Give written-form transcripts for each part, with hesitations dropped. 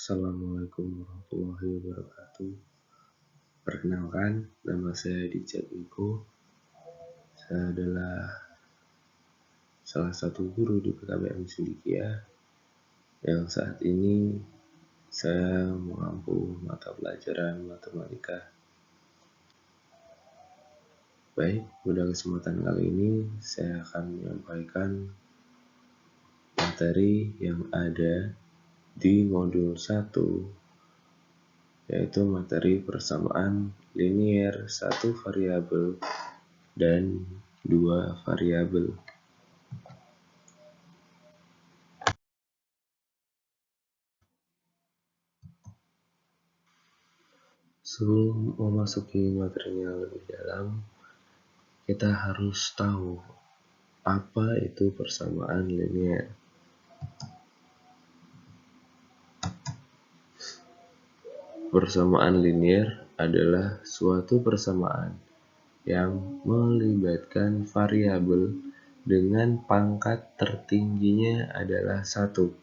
Assalamualaikum warahmatullahi wabarakatuh. Perkenalkan, nama saya Dijat Miko. Saya adalah salah satu guru di PKBM Cendekia yang saat ini saya mengampu mata pelajaran matematika. Baik, pada kesempatan kali ini saya akan menyampaikan materi yang ada di modul 1, yaitu materi persamaan linier 1 variabel dan 2 variabel. Sebelum memasuki materinya lebih dalam, kita harus tahu apa itu persamaan linier. Persamaan linier adalah suatu persamaan yang melibatkan variabel dengan pangkat tertingginya adalah 1.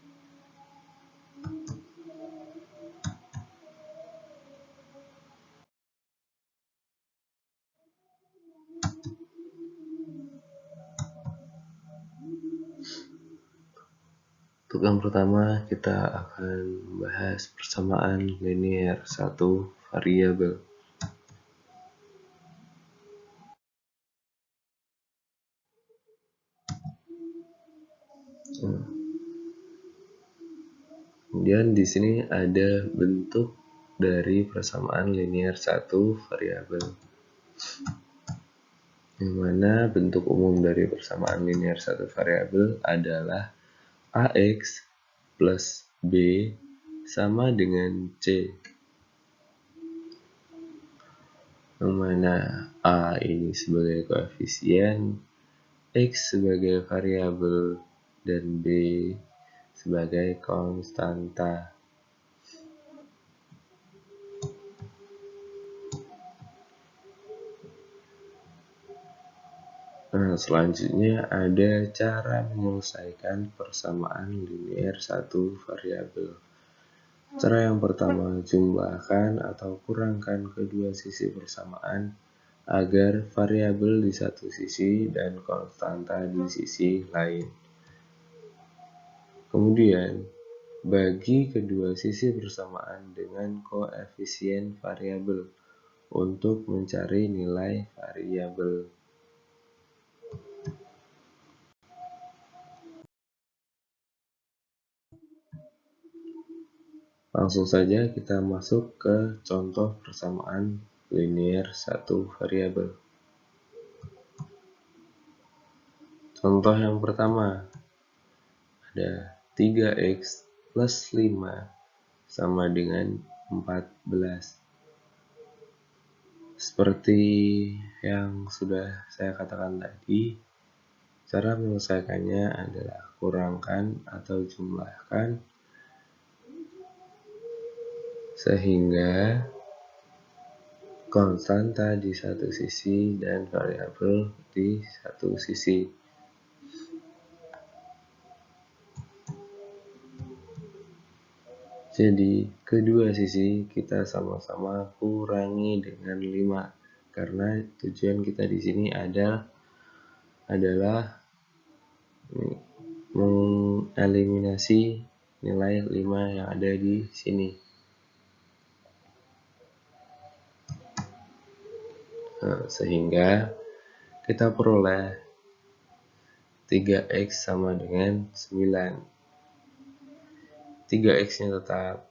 Untuk yang pertama, kita akan membahas persamaan linier 1 variabel. Kemudian di sini ada bentuk dari persamaan linier 1 variabel. Yang mana bentuk umum dari persamaan linier 1 variabel adalah AX plus B sama dengan C. Yang mana A ini sebagai koefisien, X sebagai variabel, dan B sebagai konstanta. Nah, selanjutnya ada cara menyelesaikan persamaan linier 1 variabel. Cara yang pertama, jumlahkan atau kurangkan kedua sisi persamaan agar variabel di satu sisi dan konstanta di sisi lain. Kemudian, bagi kedua sisi persamaan dengan koefisien variabel untuk mencari nilai variabel. Langsung saja kita masuk ke contoh persamaan linier 1 variabel. Contoh yang pertama, ada 3x plus 5 sama dengan 14. Seperti yang sudah saya katakan tadi, cara menyelesaikannya adalah kurangkan atau jumlahkan sehingga konstanta di satu sisi dan variabel di satu sisi. Jadi, kedua sisi kita sama-sama kurangi dengan 5 karena tujuan kita di sini adalah mengeliminasi nilai 5 yang ada di sini. Sehingga kita peroleh 3x sama dengan 9. 3x-nya tetap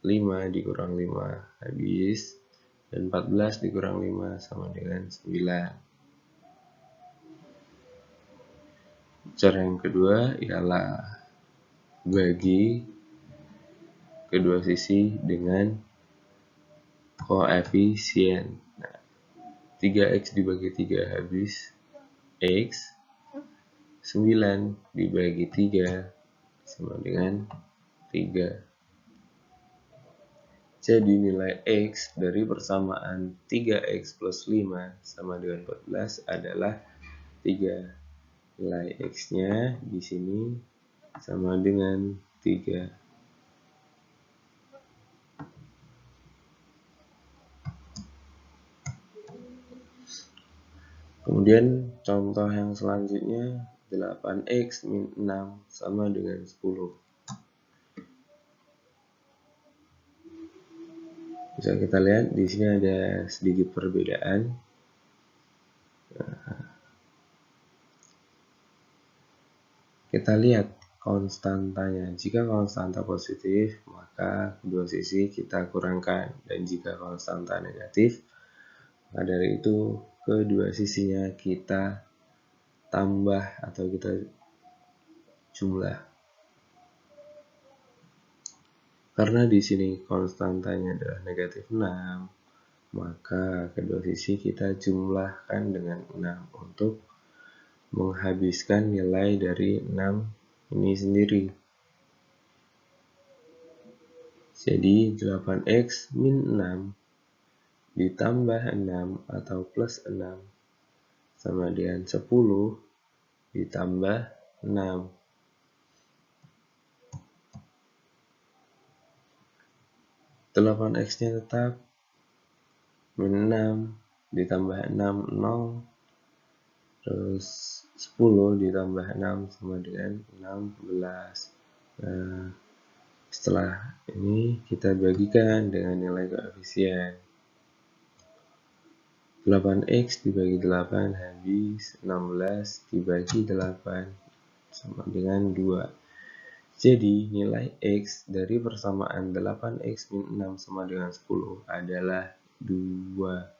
5 dikurang 5 habis, dan 14 dikurang 5 sama dengan 9. Cara yang kedua ialah bagi kedua sisi dengan koefisien. 3x dibagi 3 habis x, 9 dibagi 3 sama dengan 3. Jadi nilai x dari persamaan 3x plus 5 sama dengan 14 adalah 3. Nilai x-nya di sini sama dengan 3. Kemudian contoh yang selanjutnya 8x min 6 sama dengan 10. Bisa kita lihat di sini ada sedikit perbedaan. Kita lihat konstantanya. Jika konstanta positif, maka kedua sisi kita kurangkan. Dan jika konstanta negatif, maka dari itu kedua sisinya kita tambah atau kita jumlah. Karena di sini konstantanya adalah negatif 6, maka kedua sisi kita jumlahkan dengan 6 untuk menghabiskan nilai dari 6 ini sendiri. Jadi 8x min 6 ditambah 6 atau plus 6 sama dengan 10 ditambah 6. 8x-nya tetap min 6 ditambah 6, 0. Terus 10 ditambah 6 sama dengan 16. Nah, setelah ini kita bagikan dengan nilai koefisien. 8x dibagi 8 habis, 16 dibagi 8 sama dengan 2. Jadi nilai x dari persamaan 8x min 6 sama dengan 10 adalah 2.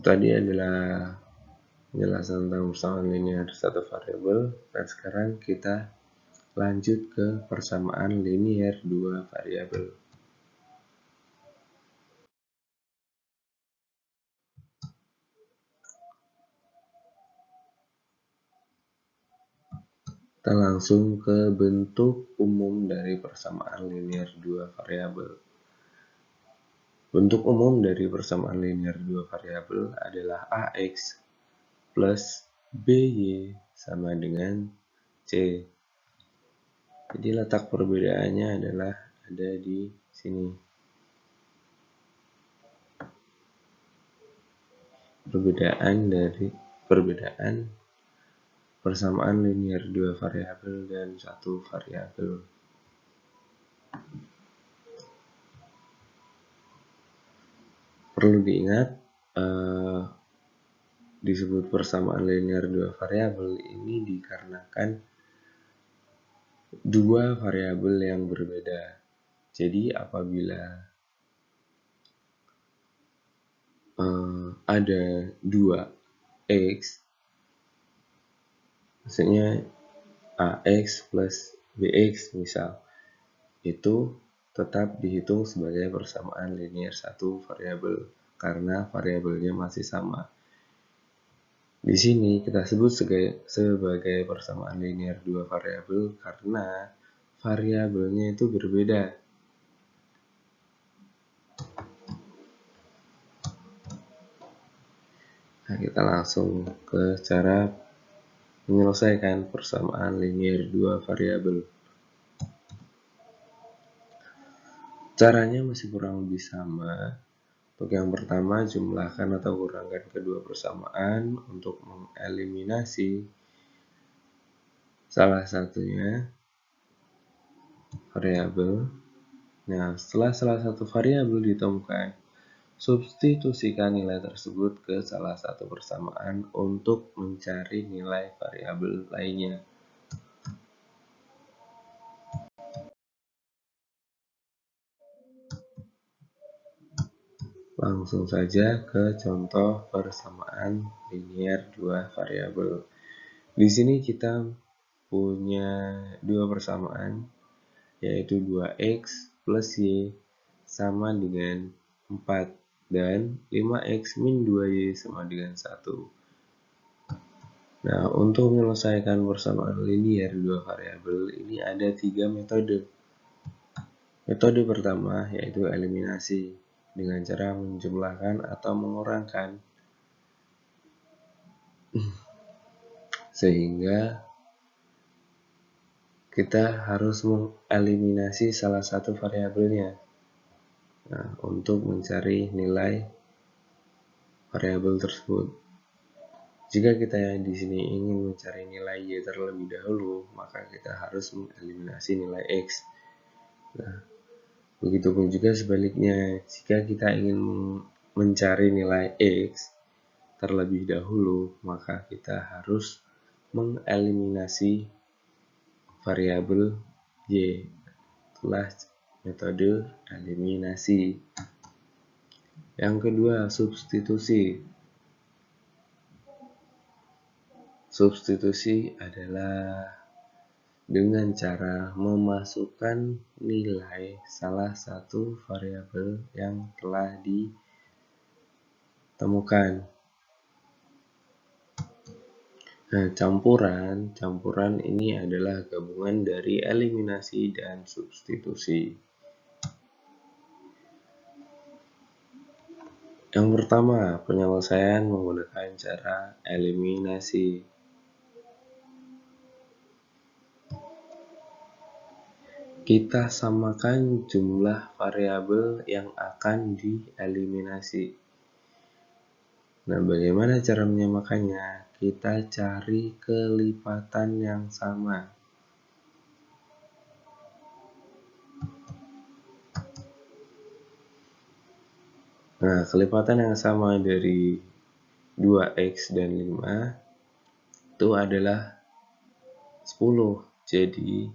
Tadi adalah penjelasan tentang persamaan linear satu variabel, dan sekarang kita lanjut ke persamaan linear dua variabel. Kita langsung ke bentuk umum dari persamaan linear dua variabel. Bentuk umum dari persamaan linear dua variabel adalah AX plus BY sama dengan C. Jadi letak perbedaannya adalah ada di sini. Perbedaan persamaan linear dua variabel dan satu variabel. Perlu diingat, disebut persamaan linear dua variabel ini dikarenakan dua variabel yang berbeda. Jadi apabila ada 2x, maksudnya AX plus BX misal, itu tetap dihitung sebagai persamaan linear satu variabel karena variabelnya masih sama. Di sini kita sebut sebagai persamaan linear dua variabel karena variabelnya itu berbeda. Nah, kita langsung ke cara menyelesaikan persamaan linear dua variabel. Caranya masih kurang lebih sama. Untuk yang pertama, jumlahkan atau kurangkan kedua persamaan untuk mengeliminasi salah satunya variabel. Nah, setelah salah satu variabel ditemukan, substitusikan nilai tersebut ke salah satu persamaan untuk mencari nilai variabel lainnya. Langsung saja ke contoh persamaan linear dua variabel. Di sini kita punya dua persamaan, yaitu 2x plus y sama dengan 4 dan 5x min 2y sama dengan 1. Nah, untuk menyelesaikan persamaan linear dua variabel ini ada 3 metode. Metode pertama yaitu eliminasi. dengan cara menjumlahkan atau mengurangkan. Sehingga kita harus mengeliminasi salah satu variabelnya. Nah, untuk mencari nilai variabel tersebut. Jika kita di sini ingin mencari nilai Y terlebih dahulu, maka kita harus mengeliminasi nilai X. Nah, begitupun juga sebaliknya, jika kita ingin mencari nilai X terlebih dahulu, maka kita harus mengeliminasi variabel Y. Itulah metode eliminasi. Yang kedua, substitusi. Substitusi adalah dengan cara memasukkan nilai salah satu variabel yang telah ditemukan. Nah, campuran ini adalah gabungan dari eliminasi dan substitusi. Yang pertama, penyelesaian menggunakan cara eliminasi. Kita samakan jumlah variabel yang akan dieliminasi. Nah, bagaimana cara menyamakannya? Kita cari kelipatan yang sama. Nah, kelipatan yang sama dari 2X dan 5 itu adalah 10. Jadi,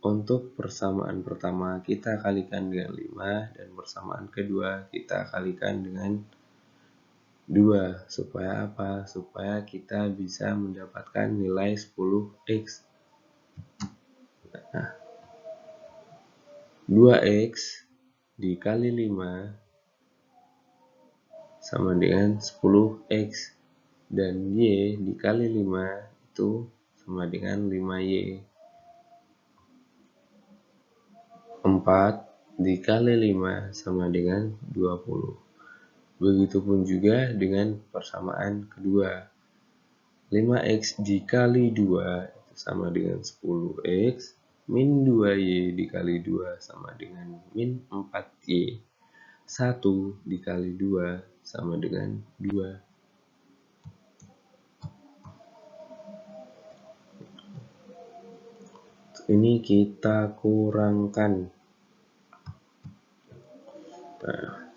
untuk persamaan pertama kita kalikan dengan 5 dan persamaan kedua kita kalikan dengan 2. Supaya apa? Supaya kita bisa mendapatkan nilai 10X. Nah, 2X dikali 5 sama dengan 10X dan Y dikali 5 itu sama dengan 5Y. 4 dikali 5 sama dengan 20. Begitupun juga dengan persamaan kedua. 5X dikali 2 itu sama dengan 10X, min 2Y dikali 2 sama dengan min 4Y. 1 dikali 2 sama dengan 2. Ini kita kurangkan. Nah,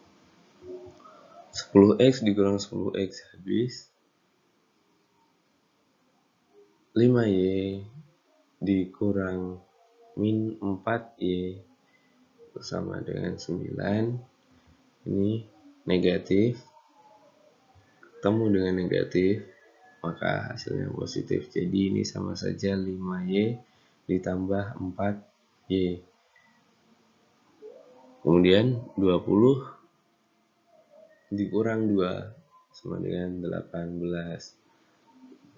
10X dikurang 10X habis. 5Y dikurang min 4Y sama dengan 9. Ini negatif. Ketemu dengan negatif, maka hasilnya positif. Jadi ini sama saja 5Y ditambah 4Y. Kemudian 20 dikurang 2 sama dengan 18.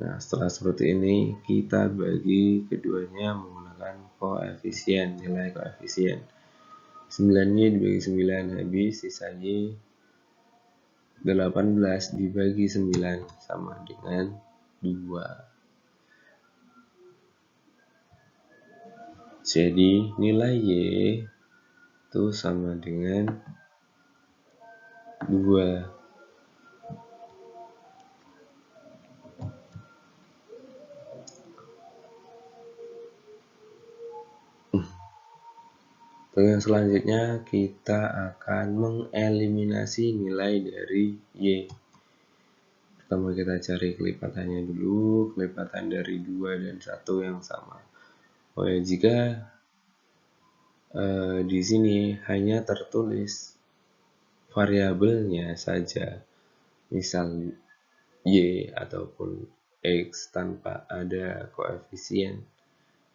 Nah, setelah seperti ini kita bagi keduanya menggunakan koefisien, nilai koefisien. 9Y dibagi 9 habis, sisa Y 18 dibagi 9 sama dengan 2. Jadi nilai Y itu sama dengan 2. Yang selanjutnya kita akan mengeliminasi nilai dari Y. Pertama kita cari kelipatannya dulu, kelipatan dari 2 dan 1 yang sama. Oh ya, jika di sini hanya tertulis variabelnya saja, misal Y ataupun X tanpa ada koefisien,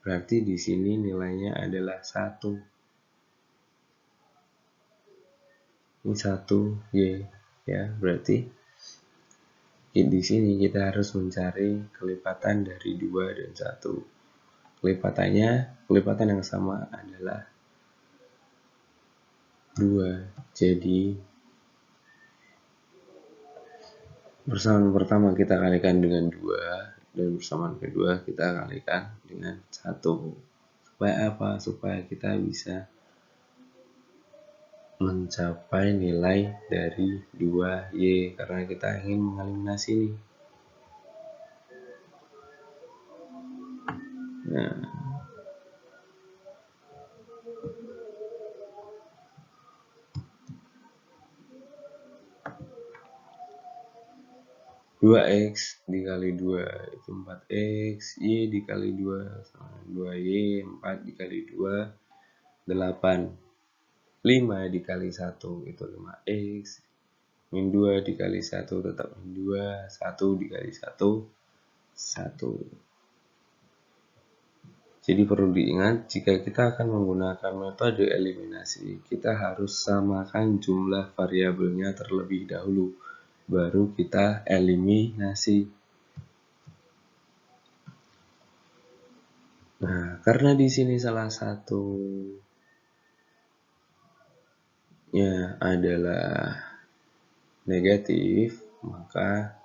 berarti di sini nilainya adalah 1. Ini 1Y ya, berarti di sini kita harus mencari kelipatan dari 2 dan 1. Kelipatan yang sama adalah 2. Jadi persamaan pertama kita kalikan dengan 2 dan persamaan kedua kita kalikan dengan 1. Supaya apa? Supaya kita bisa mencapai nilai dari 2Y karena kita ingin mengeliminasi ini. Nah, 2X dikali 2 itu 4X, Y dikali 2 sama 2Y, 4 dikali 2, 8. 5 dikali 1 itu 5X, min 2 dikali 1 tetap min 2, 1 dikali 1, 1. Jadi perlu diingat, jika kita akan menggunakan metode eliminasi, kita harus samakan jumlah variabelnya terlebih dahulu, baru kita eliminasi. Nah, karena di sini salah satunya adalah negatif, maka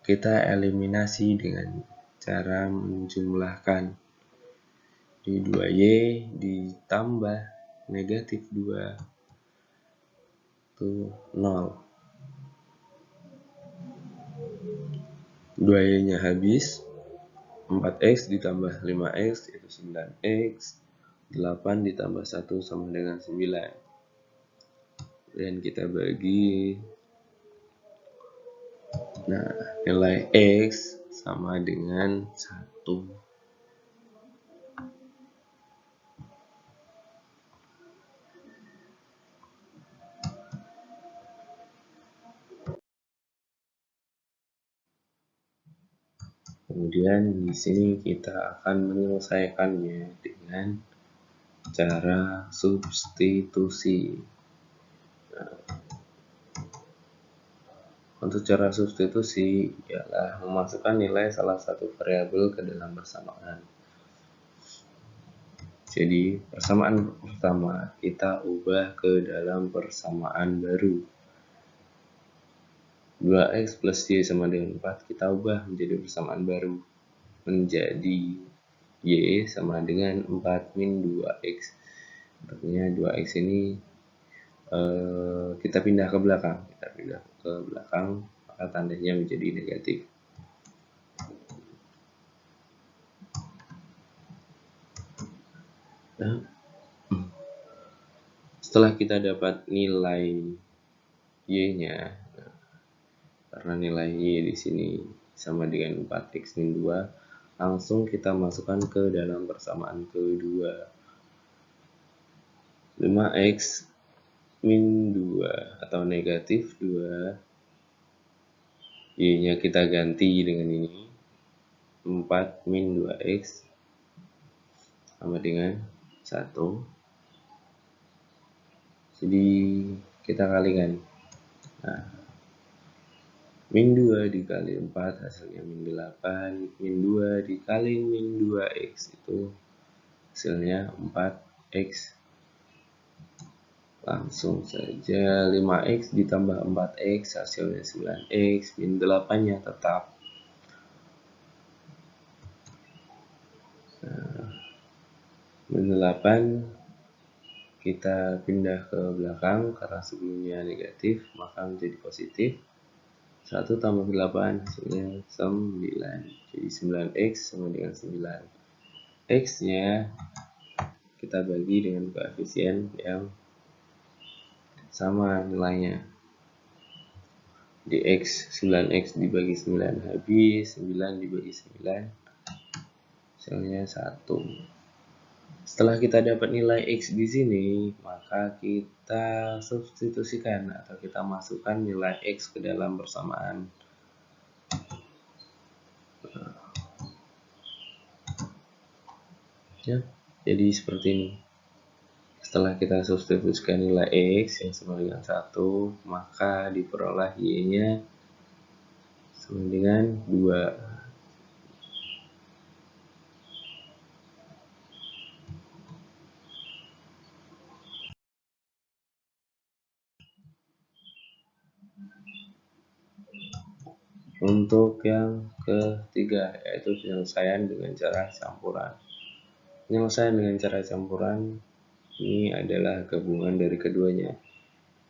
kita eliminasi dengan cara menjumlahkan. Di 2Y ditambah negatif 2 itu 0. 2Y nya habis, 4X ditambah 5X itu 9X, 8 ditambah 1 sama dengan 9. Dan kita bagi. Nah, nilai X sama dengan 1. Kemudian di sini kita akan menyelesaikannya dengan cara substitusi. Nah, untuk cara substitusi ialah memasukkan nilai salah satu variabel ke dalam persamaan. Jadi persamaan pertama kita ubah ke dalam persamaan baru. 2X plus Y sama dengan 4 kita ubah menjadi persamaan baru, menjadi Y sama dengan 4 min 2X. Artinya 2X ini kita pindah ke belakang. Maka tandanya menjadi negatif. Nah, setelah kita dapat nilai Y-nya, karena nilai Y di sini sama dengan 4X min 2, langsung kita masukkan ke dalam persamaan kedua. 5X min 2 atau negatif 2, Y-nya kita ganti dengan ini, 4 min 2X sama dengan 1. Jadi kita kalikan. Nah, min 2 dikali 4 hasilnya min 8, min 2 dikali min 2X itu hasilnya 4X. Langsung saja 5X ditambah 4X hasilnya 9X, min 8 nya tetap. Nah, min 8 kita pindah ke belakang karena sebelumnya negatif, maka menjadi positif. 1 tambah 8 hasilnya 9. Jadi 9X sama dengan 9. X-nya kita bagi dengan koefisien yang sama nilainya. Di X, 9X dibagi 9 habis, 9 dibagi 9 hasilnya 1. Setelah kita dapat nilai X di sini, maka kita substitusikan atau kita masukkan nilai X ke dalam persamaan. Ya, jadi seperti ini. Setelah kita substitusikan nilai X yang sama dengan 1, maka diperoleh Y-nya sama dengan 2. Untuk yang ketiga, yaitu penyelesaian dengan cara campuran. Penyelesaian dengan cara campuran ini adalah gabungan dari keduanya,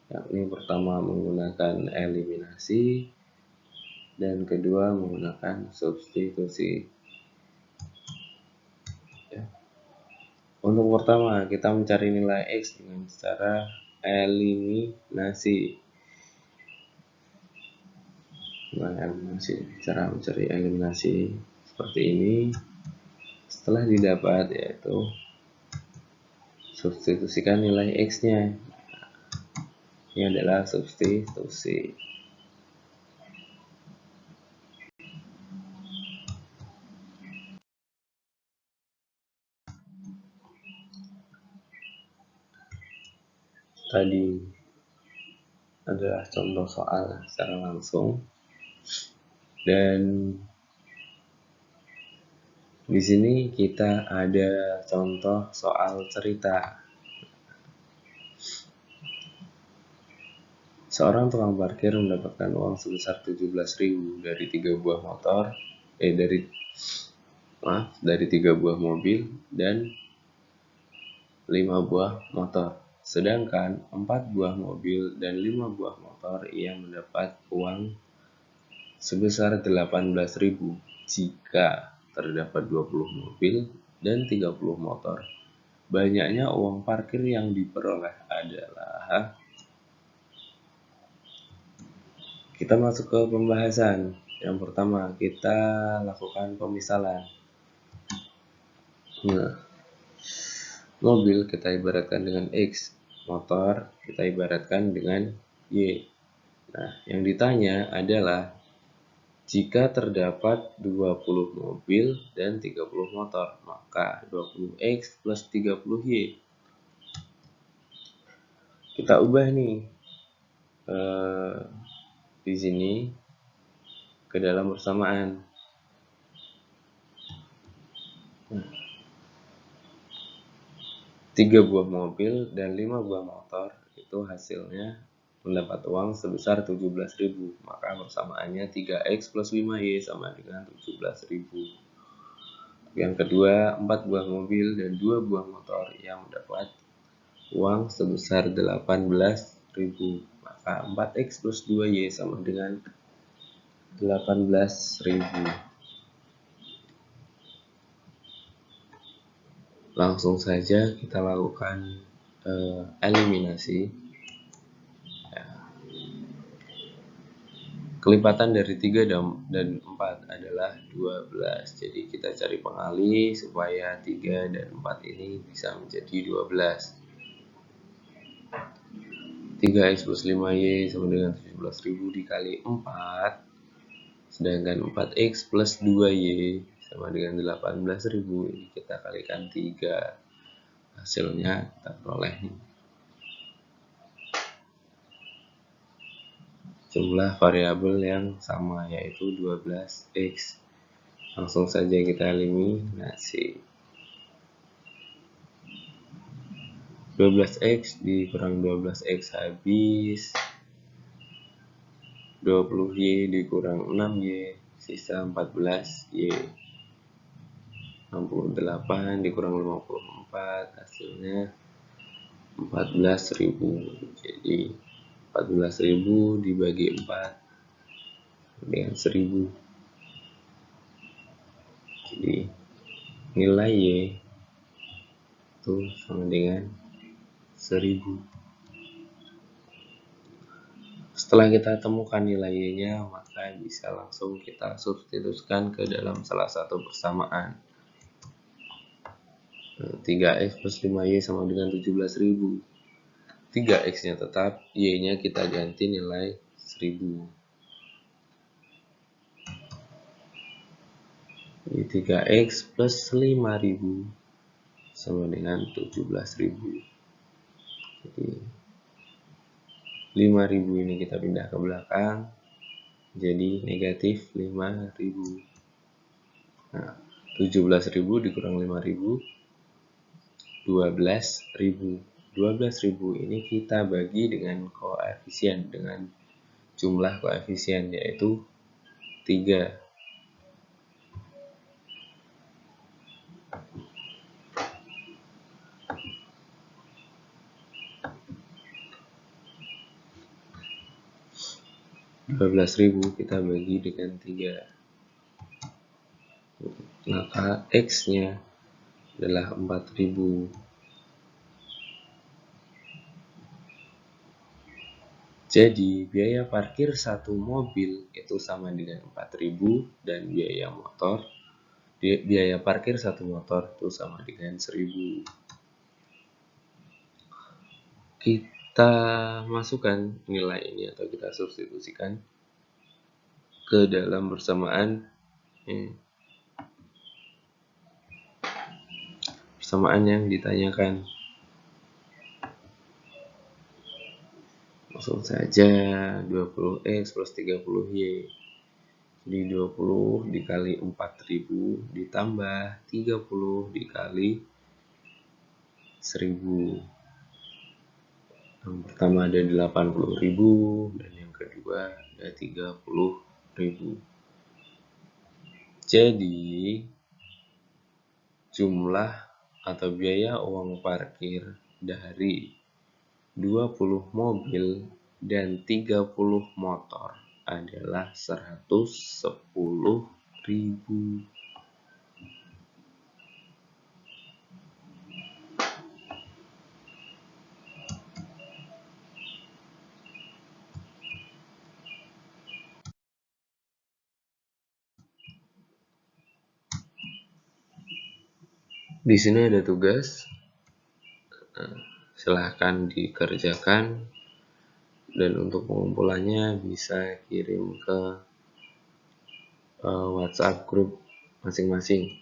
yakni pertama menggunakan eliminasi dan kedua menggunakan substitusi. Untuk pertama, kita mencari nilai X dengan cara eliminasi. Cara mencari eliminasi seperti ini. Setelah didapat, yaitu substitusikan nilai X-nya. Ini adalah substitusi. Tadi adalah contoh soal secara langsung, dan di sini kita ada contoh soal cerita. Seorang tukang parkir mendapatkan uang sebesar 17.000 dari 3 buah motor, dari 3 buah mobil dan 5 buah motor. Sedangkan 4 buah mobil dan 5 buah motor ia mendapat uang sebesar 18.000 jika terdapat 20 mobil dan 30 motor. Banyaknya uang parkir yang diperoleh adalah... Kita masuk ke pembahasan. Yang pertama, kita lakukan pemisalan. Nah, mobil kita ibaratkan dengan X, motor kita ibaratkan dengan Y. Nah, yang ditanya adalah jika terdapat 20 mobil dan 30 motor, maka 20X plus 30Y. Kita ubah nih di sini ke dalam persamaan. 3 buah mobil dan 5 buah motor itu hasilnya mendapat uang sebesar 17.000, maka persamaannya 3X plus 5Y sama dengan 17.000. Yang kedua, 4 buah mobil dan 2 buah motor yang mendapat uang sebesar 18.000, maka 4X plus 2Y sama dengan 18.000. Langsung saja kita lakukan eliminasi. Kelipatan dari 3 dan 4 adalah 12. Jadi kita cari pengali supaya 3 dan 4 ini bisa menjadi 12. 3X plus 5Y sama dengan 17.000 dikali 4. Sedangkan 4X plus 2Y sama dengan 18.000. Ini kita kalikan 3. Hasilnya kita peroleh jumlah variabel yang sama, yaitu 12X. Langsung saja kita eliminasi. 12X dikurang 12X habis. 20Y dikurang 6Y, sisa 14Y. 68 dikurang 54, hasilnya 14.000. Jadi 14.000 dibagi 4 dengan 1.000. Jadi nilai Y itu sama dengan 1.000. Setelah kita temukan nilai Y-nya, maka bisa langsung kita substitusikan ke dalam salah satu persamaan. 3X plus 5Y sama dengan 17.000. 3X-nya tetap, Y-nya kita ganti nilai 1.000. Jadi 3X plus 5.000 sama dengan 17.000. Jadi 5.000 ini kita pindah ke belakang, jadi negatif 5.000. Nah, 17.000 dikurang 5.000, 12.000. 12.000 ini kita bagi dengan koefisien, dengan jumlah koefisien, yaitu 3. Ribu kita bagi dengan 3, maka X-nya adalah 4.000. Jadi biaya parkir satu mobil itu sama dengan 4.000 dan biaya parkir satu motor itu sama dengan 1.000. Kita masukkan nilai ini atau kita substitusikan ke dalam persamaan yang ditanyakan. Langsung saja 20X plus 30Y. Jadi 20 dikali 4.000 ditambah 30 dikali 1.000. Yang pertama ada 80.000 dan yang kedua ada 30.000. Jadi jumlah atau biaya uang parkir dari 20 mobil dan 30 motor adalah 110.000. Di sini ada tugas, silahkan dikerjakan, dan untuk pengumpulannya bisa kirim ke WhatsApp grup masing-masing.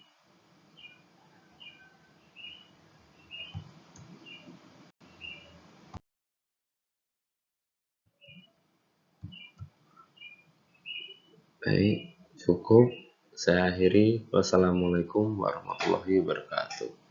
Baik, cukup. Saya akhiri. Wassalamualaikum warahmatullahi wabarakatuh.